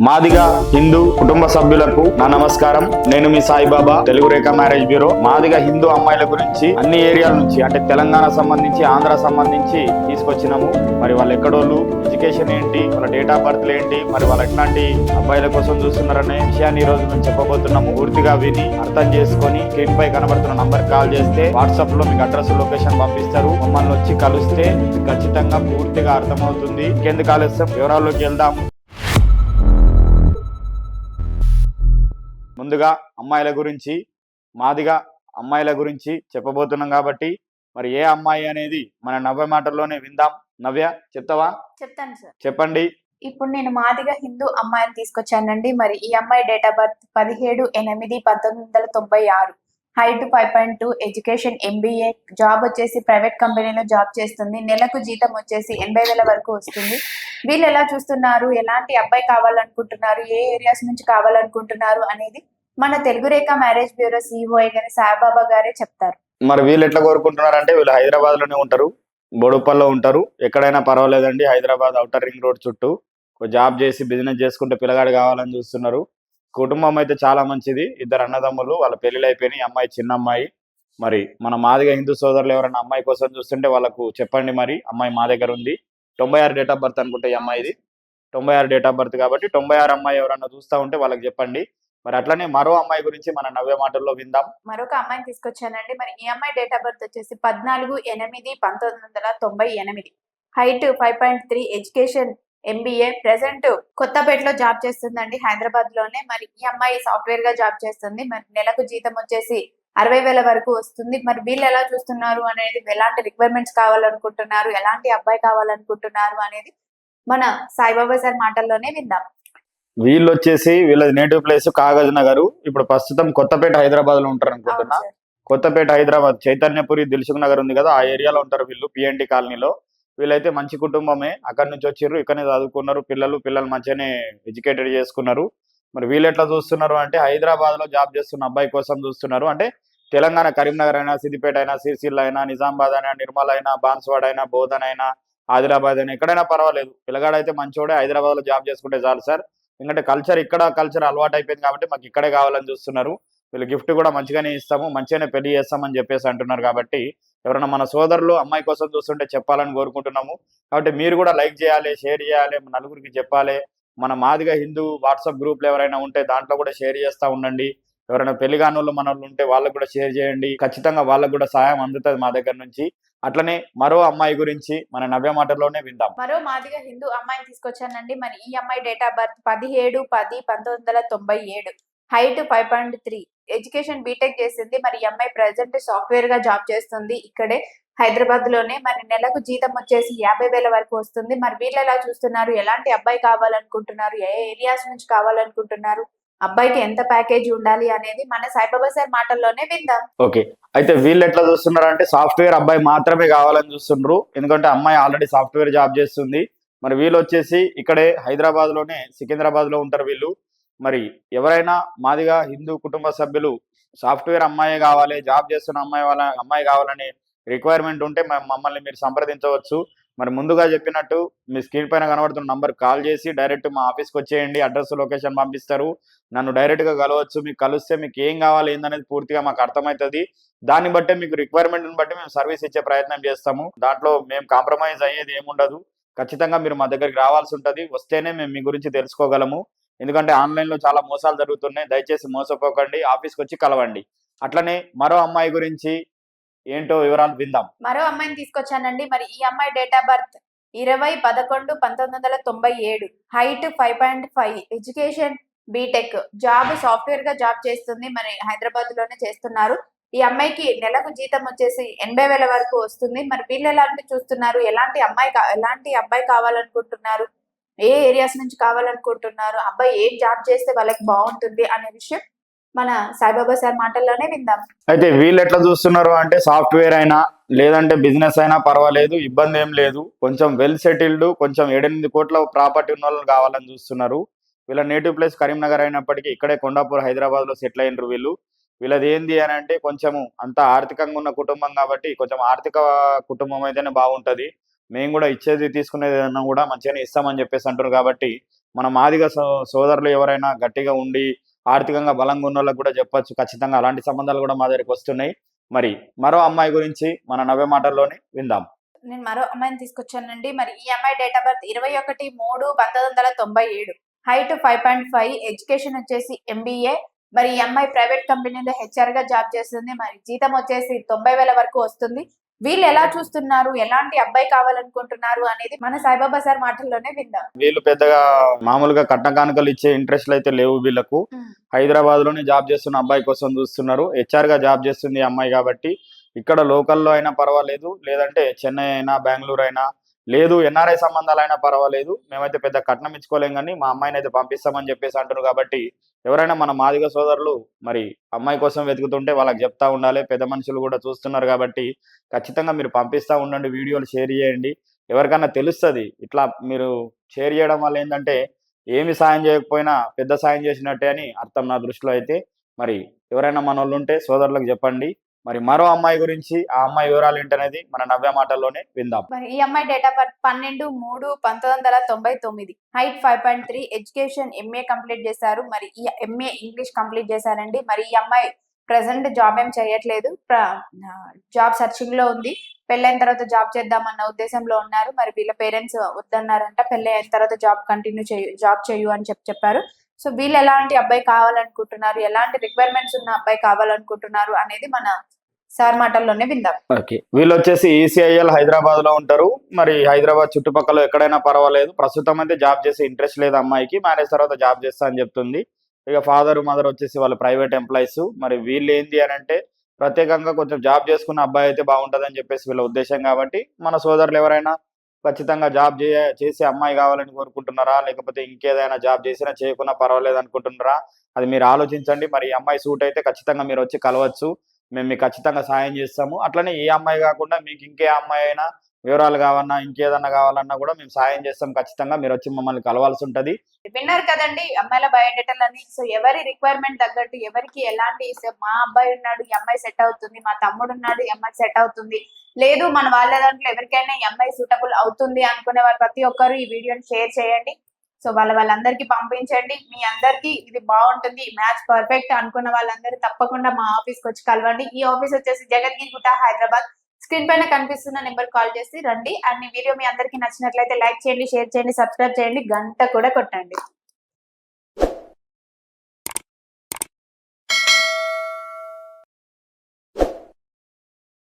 మాదిగా హిందూ కుటుంబ సభ్యులకు నా నమస్కారం. నేను మీ సాయిబాబా, తెలుగు రేఖ మ్యారేజ్ బ్యూరో. మాదిగా హిందూ అమ్మాయిల గురించి అన్ని ఏరియాల నుంచి అంటే తెలంగాణ సంబంధించి, ఆంధ్ర సంబంధించి తీసుకొచ్చినాము. మరి వాళ్ళు ఎక్కడోళ్ళు, ఎడ్యుకేషన్ ఏంటి, వాళ్ళ డేట్ ఆఫ్ బర్త్ ఏంటి, మరి వాళ్ళు ఎట్లాంటి అబ్బాయిల కోసం చూస్తున్నారనే విషయాన్ని ఈ రోజు మేము చెప్పబోతున్నాము. పూర్తిగా విని అర్థం చేసుకొని స్క్రీన్ పై కనబడుతున్న నంబర్ కాల్ చేస్తే వాట్సాప్ లో మీకు అడ్రస్ లొకేషన్ పంపిస్తారు. మమ్మల్ని వచ్చి కలిస్తే ఖచ్చితంగా పూర్తిగా అర్థమవుతుంది. ఇంకెందుకు ఆలస్యం, వివరాల్లోకి వెళ్దాం. ముందుగా అమ్మాయిల గురించి, మాదిగా అమ్మాయిల గురించి చెప్పబోతున్నాం కాబట్టి మరి ఏ అమ్మాయి అనేది మన నవ్య మాటల్లోనే విందాం. నవ్య, చెప్తావా? చెప్తాను సార్. చెప్పండి. ఇప్పుడు నేను మాదిగా హిందూ అమ్మాయిని తీసుకొచ్చానండి. మరి ఈ అమ్మాయి date of birth 17/8/1996, height 5.2, education MBA, job వచ్చేసి ప్రైవేట్ కంపెనీలో జాబ్ చేస్తుంది. నెలకు జీతం వచ్చేసి 80,000 వరకు వస్తుంది. వీళ్ళు ఎలా చూస్తున్నారు, ఎలాంటి అబ్బాయి కావాలనుకుంటున్నారు, ఏ ఏరియాస్ నుంచి కావాలనుకుంటున్నారు అనేది మన తెలుగు రేఖ మ్యారేజ్ బ్యూరో CEO గారి సాయిబాబా గారే చెప్తారు. మరి వీళ్ళు ఎట్లా కోరుకుంటున్నారు అంటే వీళ్ళు హైదరాబాద్ లోనే ఉంటారు, బోడుప్పల్లో ఉంటారు. ఎక్కడైనా పర్వాలేదండి, హైదరాబాద్ ఔటర్ రింగ్ రోడ్ చుట్టూ జాబ్ చేసి బిజినెస్ చేసుకుంటే పిల్లగాడు కావాలని చూస్తున్నారు. కుటుంబం అయితే చాలా మంచిది. ఇద్దరు అన్నదమ్ములు, వాళ్ళ పెళ్లిళ్ళు అయిపోయినాయి. అమ్మాయి చిన్న అమ్మాయి. మరి మన మాదిగా హిందూ సోదరులు ఎవరైనా అమ్మాయి కోసం చూస్తుంటే వాళ్ళకు చెప్పండి. మరి అమ్మాయి మా దగ్గర ఉంది. 96 డేట్ ఆఫ్ బర్త్ అనుకుంటే ఈ అమ్మాయిది. 96 డేట్ ఆఫ్ బర్త్ కాబట్టి 96 అమ్మాయి ఎవరైనా చూస్తూ ఉంటే వాళ్ళకి చెప్పండి. మరి అట్లనే మరో అమ్మాయి గురించి మన నవ్య మాటల్లో విందాం. మరొక అమ్మాయిని తీసుకొచ్చానండి. మరి ఈ అమ్మాయి డేట్ ఆఫ్ బర్త్ వచ్చేసి 14/8/1998, హైట్ 5.3, ఎడ్యుకేషన్ MBA, ప్రెసెంట్ కొత్తపేటలో జాబ్ చేస్తుందండి, హైదరాబాద్ లోనే. మరి ఈ అమ్మాయి సాఫ్ట్వేర్ గా జాబ్ చేస్తుంది. మరి నెలకు జీతం వచ్చేసి 60,000 వరకు వస్తుంది. మరి వీళ్ళు ఎలా చూస్తున్నారు అనేది, ఎలాంటి రిక్వైర్మెంట్స్ కావాలనుకుంటున్నారు, ఎలాంటి అబ్బాయి కావాలనుకుంటున్నారు అనేది మన సాయిబాబా సార్ మాటల్లోనే విందాం. వీళ్ళు వచ్చేసి వీళ్ళ నేటివ్ ప్లేస్ కాగజ్ నగర్. ఇప్పుడు ప్రస్తుతం కొత్తపేట హైదరాబాద్ లో ఉంటారు అనుకుంటున్నా. కొత్తపేట హైదరాబాద్ చైతన్యపురి దిల్సుఖ్ నగర్ ఉంది కదా, ఆ ఏరియాలో ఉంటారు వీళ్ళు, PNT కాలనీలో. వీళ్ళైతే మంచి కుటుంబమే, అక్కడి నుంచి వచ్చిర్రు, ఇక్కడనే చదువుకున్నారు. పిల్లలు మంచిగానే ఎడ్యుకేటెడ్ చేసుకున్నారు. మరి వీళ్ళు ఎట్లా చూస్తున్నారు అంటే హైదరాబాద్ లో జాబ్ చేస్తున్న అబ్బాయి కోసం చూస్తున్నారు. అంటే తెలంగాణ కరీంనగర్ అయినా, సిద్దిపేట అయినా, సిరిసిల్ల అయినా, నిజామాబాద్ అయినా, నిర్మల్ అయినా, బాన్స్వాడ అయినా, బోధన్ అయినా, ఆదిలాబాద్ అయినా, ఎక్కడైనా పర్వాలేదు. పిల్లగాడైతే మంచోడే, హైదరాబాద్ లో జాబ్ చేసుకుంటే చాలు సార్. ఎందుకంటే కల్చర్ అలవాటు అయిపోయింది కాబట్టి మాకు ఇక్కడే కావాలని చూస్తున్నారు. వీళ్ళు గిఫ్ట్ కూడా మంచిగానే ఇస్తాము, మంచిగానే పెళ్లి చేస్తామని చెప్పేసి అంటున్నారు. కాబట్టి ఎవరైనా మన సోదరులు అమ్మాయి కోసం చూస్తుంటే చెప్పాలని కోరుకుంటున్నాము. కాబట్టి మీరు కూడా లైక్ చేయాలి, షేర్ చేయాలి, నలుగురికి చెప్పాలి. మన మాదిగా హిందూ వాట్సాప్ గ్రూప్లు ఎవరైనా ఉంటే దాంట్లో కూడా షేర్ చేస్తూ ఉండండి. ఎవరైనా పెళ్లి కానోళ్ళు మనోళ్ళు ఉంటే వాళ్ళకు కూడా షేర్ చేయండి. ఖచ్చితంగా వాళ్ళకు కూడా సహాయం అందుతుంది మా దగ్గర నుంచి. అట్లనే మరో అమ్మాయి గురించి మన నవ్య మాటల్లోనే విందాం. మరో మాదిగా హిందూ అమ్మాయిని తీసుకొచ్చానండి. మరి ఈ అమ్మాయి date of birth 17/10/1997, height 5.3, education BTech చేసింది. మరి ఈ అమ్మాయి ప్రెసెంట్ సాఫ్ట్వేర్ గా జాబ్ చేస్తుంది, ఇక్కడే హైదరాబాద్ లోనే. మరి నెలకు జీతం వచ్చేసి 50,000 వరకు వస్తుంది. మరి వీళ్ళు ఎలా చూస్తున్నారు, ఎలాంటి అబ్బాయి కావాలనుకుంటున్నారు, ఏ ఏరియాస్ నుంచి కావాలనుకుంటున్నారు, అబ్బాయికి ఎంత ప్యాకేజ్ ఉండాలి అనేది మన సాయిబాబా సార్ మాటల్లోనే విందాం. ఓకే. అయితే వీళ్ళు ఎట్లా చూస్తున్నారు అంటే సాఫ్ట్వేర్ అబ్బాయి మాత్రమే కావాలని చూస్తున్నారు. ఎందుకంటే అమ్మాయి ఆల్రెడీ సాఫ్ట్వేర్ జాబ్ చేస్తుంది. మరి వీళ్ళు వచ్చేసి ఇక్కడే హైదరాబాద్ లోనే, సికింద్రాబాద్ లో ఉంటారు వీళ్ళు. మరి ఎవరైనా మాదిగా హిందూ కుటుంబ సభ్యులు సాఫ్ట్వేర్ అమ్మాయి కావాలి, జాబ్ చేస్తున్న అమ్మాయి కావాలని రిక్వైర్మెంట్ ఉంటే మమ్మల్ని మీరు సంప్రదించవచ్చు. మరి ముందుగా చెప్పినట్టు మీ స్క్రీన్ పైన కనబడుతున్న నంబర్ కాల్ చేసి డైరెక్ట్ మా ఆఫీస్కి వచ్చేయండి. అడ్రస్ లొకేషన్ పంపిస్తారు. నన్ను డైరెక్ట్గా కలవచ్చు. మీకు కలిస్తే మీకు ఏం కావాలి ఏందనేది పూర్తిగా మాకు అర్థమవుతుంది. దాన్ని బట్టే మీకు రిక్వైర్మెంట్ని బట్టి మేము సర్వీస్ ఇచ్చే ప్రయత్నం చేస్తాము. దాంట్లో మేము కాంప్రమైజ్ అయ్యేది ఏముండదు. ఖచ్చితంగా మీరు మా దగ్గరికి రావాల్సి ఉంటుంది. వస్తేనే మేము మీ గురించి తెలుసుకోగలము. ఎందుకంటే ఆన్లైన్లో చాలా మోసాలు జరుగుతున్నాయి. దయచేసి మోసపోకండి, ఆఫీస్కి వచ్చి కలవండి. అట్లనే మరో అమ్మాయి గురించి ఏంటో వివరాలు విందాం. మరో అమ్మాయిని తీసుకొచ్చానండి. మరి ఈ అమ్మాయి date of birth 20/11/1997, height 5.5, education BTech, job software గా జాబ్ చేస్తుంది. మరి హైదరాబాద్ లోనే చేస్తున్నారు. ఈ అమ్మాయికి నెలకు జీతం వచ్చేసి 80,000 వరకు వస్తుంది. మరి వీళ్ళు ఎలాంటి చూస్తున్నారు, ఎలాంటి అబ్బాయి కావాలనుకుంటున్నారు, ఏ ఏరియాస్ నుంచి కావాలనుకుంటున్నారు, అబ్బాయి ఏం జాబ్ చేస్తే వాళ్ళకి బాగుంటుంది అనే విషయం మన సాయిబాబా సార్ మాటల్లోనే విందాం. అయితే వీళ్ళు ఎట్లా చూస్తున్నారు అంటే సాఫ్ట్వేర్ అయినా లేదంటే బిజినెస్ అయినా పర్వాలేదు, ఇబ్బంది ఏం లేదు. కొంచెం వెల్ సెటిల్డ్, కొంచెం 7-8 కోట్ల ప్రాపర్టీ ఉన్న వాళ్ళు కావాలని చూస్తున్నారు. వీళ్ళ నేటివ్ ప్లేస్ కరీంనగర్ అయినప్పటికీ ఇక్కడే కొండాపూర్ హైదరాబాద్ లో సెటిల్ అయినరు వీళ్ళు. వీళ్ళది ఏంది అని అంటే కొంచెము అంత ఆర్థికంగా ఉన్న కుటుంబం కాబట్టి కొంచెం ఆర్థిక కుటుంబం అయితేనే బాగుంటది. మేము కూడా ఇచ్చేది తీసుకునేది ఏదన్నా కూడా మంచిగానే ఇస్తామని చెప్పేసి అంటారు. కాబట్టి మన మాదిగ సోదరులు ఎవరైనా గట్టిగా ఉండి ఆర్థికంగా బలంగా ఉన్న వాళ్ళకి కూడా చెప్పొచ్చు. ఖచ్చితంగా అలాంటి సంబంధాలు కూడా మా దగ్గరికి వస్తున్నాయి. మరి మరో అమ్మాయి గురించి మన నవ్వే మాటల్లోనే విందాం. నేను మరో అమ్మాయిని తీసుకొచ్చానండి. మరి ఈ అమ్మాయి date of birth 21/3/1997. Height 5.5, education వచ్చేసి ఎంబీఏ. మరి ఈ అమ్మాయి ప్రైవేట్ కంపెనీలో హెచ్ఆర్ గా జాబ్ చేస్తుంది. మరి జీతం వచ్చేసి 90,000 వరకు వస్తుంది. వీళ్ళు ఎలా చూస్తున్నారు, ఎలాంటి అబ్బాయి కావాలనుకుంటున్నారు అనేది మన సాయిబాబా సార్ మాటల్లోనే విందాం. వీళ్ళు పెద్దగా మామూలుగా కట్న కానుకలు ఇచ్చే ఇంట్రెస్ట్లు అయితే లేవు వీళ్ళకు. హైదరాబాద్ లోనే జాబ్ చేస్తున్న అబ్బాయి కోసం చూస్తున్నారు. హెచ్ఆర్ గా జాబ్ చేస్తుంది ఈ అమ్మాయి కాబట్టి ఇక్కడ లోకల్లో అయినా పర్వాలేదు, లేదంటే చెన్నై అయినా బెంగళూరు అయినా, లేదు ఎన్ఆర్ఐ సంబంధాలైనా పర్వాలేదు. మేమైతే పెద్ద కట్నం ఇచ్చుకోలేం కానీ మా అమ్మాయిని అయితే పంపిస్తామని చెప్పేసి అంటున్నారు. కాబట్టి ఎవరైనా మన మాదిగ సోదరులు మరి అమ్మాయి కోసం వెతుకుతుంటే వాళ్ళకి చెప్తా ఉండాలి. పెద్ద మనుషులు కూడా చూస్తున్నారు కాబట్టి ఖచ్చితంగా మీరు పంపిస్తా ఉండండి, వీడియోలు షేర్ చేయండి. ఎవరికన్నా తెలుస్తుంది. ఇట్లా మీరు షేర్ చేయడం వల్ల ఏంటంటే ఏమి సాయం చేయకపోయినా పెద్ద సాయం చేసినట్టే అని అర్థం నా దృష్టిలో అయితే. మరి ఎవరైనా మన వాళ్ళు ఉంటే సోదరులకు చెప్పండి. మరి మరో అమ్మాయి గురించి, ఆ అమ్మాయి వివరాలు ఏంటనేది మన నవ్య మాటల్లోనే విందాం. మరి ఈ అమ్మాయి date of birth 12/3/1999. Height 5.3, education MA complete చేశారు. మరి ఈ ఎంఏ ఇంగ్లీష్ కంప్లీట్ చేశారండి. మరి ఈ అమ్మాయి ప్రెసెంట్ జాబ్ ఏం చేయట్లేదు, జాబ్ సర్చింగ్ లో ఉంది. పెళ్ళైన తర్వాత జాబ్ చేద్దామన్న ఉద్దేశంలో ఉన్నారు. మరి వీళ్ళ పేరెంట్స్ వద్దన్నారంట. పెళ్ళి అయిన తర్వాత జాబ్ చేయు అని చెప్పారు. సో వీళ్ళు ఎలాంటి అబ్బాయి కావాలనుకుంటున్నారు, ఎలాంటి రిక్వైర్మెంట్స్ ఉన్న అబ్బాయి కావాలనుకుంటున్నారు అనేది మన సార్ మాటల్లోనే విందాం. ఓకే, వీళ్ళు వచ్చేసి ఈసీఐఎల్ హైదరాబాద్ లో ఉంటారు. మరి హైదరాబాద్ చుట్టుపక్కల ఎక్కడైనా పర్వాలేదు. ప్రస్తుతం అయితే జాబ్ చేసే ఇంట్రెస్ట్ లేదు అమ్మాయికి. మ్యారేజ్ తర్వాత జాబ్ చేస్తా అని చెప్తుంది. ఇక ఫాదర్ మదర్ వచ్చేసి వాళ్ళు ప్రైవేట్ ఎంప్లాయీస్. మరి వీళ్ళు ఏంటి అని అంటే ప్రత్యేకంగా కొంచెం జాబ్ చేసుకున్న అబ్బాయి అయితే బాగుంటుందని చెప్పేసి వీళ్ళ ఉద్దేశం. కాబట్టి మన సోదరులు ఎవరైనా ఖచ్చితంగా జాబ్ చేసే అమ్మాయి కావాలని కోరుకుంటున్నారా, లేకపోతే ఇంకేదైనా జాబ్ చేసినా చేయకున్నా పర్వాలేదు అనుకుంటున్నారా, అది మీరు ఆలోచించండి. మరి ఈ అమ్మాయి సూట్ అయితే ఖచ్చితంగా మీరు వచ్చి కలవచ్చు. మేము మీకు ఖచ్చితంగా సాయం చేస్తాము. అట్లనే ఏ అమ్మాయి కాకుండా మీకు ఇంకే అమ్మాయి అయినా వివరాలు కావాలన్నా, ఇంకేదన్నా కావాలన్నా కూడా మేము సాయం చేస్తాం. ఖచ్చితంగా మీరు వచ్చి మమ్మల్ని కలవాల్సి ఉంటది. విన్నారు కదండి అమ్మాయిల బయోడేటాలు అని. సో ఎవరి రిక్వైర్మెంట్ తగ్గట్టు ఎవరికి ఎలాంటి, మా అబ్బాయి ఉన్నాడు ఈ అమ్మాయి సెట్ అవుతుంది, మా తమ్ముడు ఉన్నాడు ఈ అమ్మాయి సెట్ అవుతుంది, లేదు మన వాళ్ళ దాంట్లో ఎవరికైనా ఈ అమ్మాయి సూటబుల్ అవుతుంది అనుకునే వారు ప్రతి ఒక్కరు ఈ వీడియోని షేర్ చేయండి. సో వాళ్ళందరికీ పంపించండి. మీ అందరికి ఇది బాగుంటుంది, మ్యాచ్ పర్ఫెక్ట్ అనుకున్న వాళ్ళందరూ తప్పకుండా మా ఆఫీస్ కి వచ్చి కలవండి. ఈ ఆఫీస్ వచ్చేసి జగద్గిరిగుట్ట, హైదరాబాద్. స్క్రీన్ పైన కనిపిస్తున్న నెంబర్ కాల్ చేసి రండి. అండ్ ఈ వీడియో మీ అందరికీ నచ్చినట్లయితే లైక్ చేయండి, షేర్ చేయండి, సబ్స్క్రైబ్ చేయండి, గంట కూడా కొట్టండి.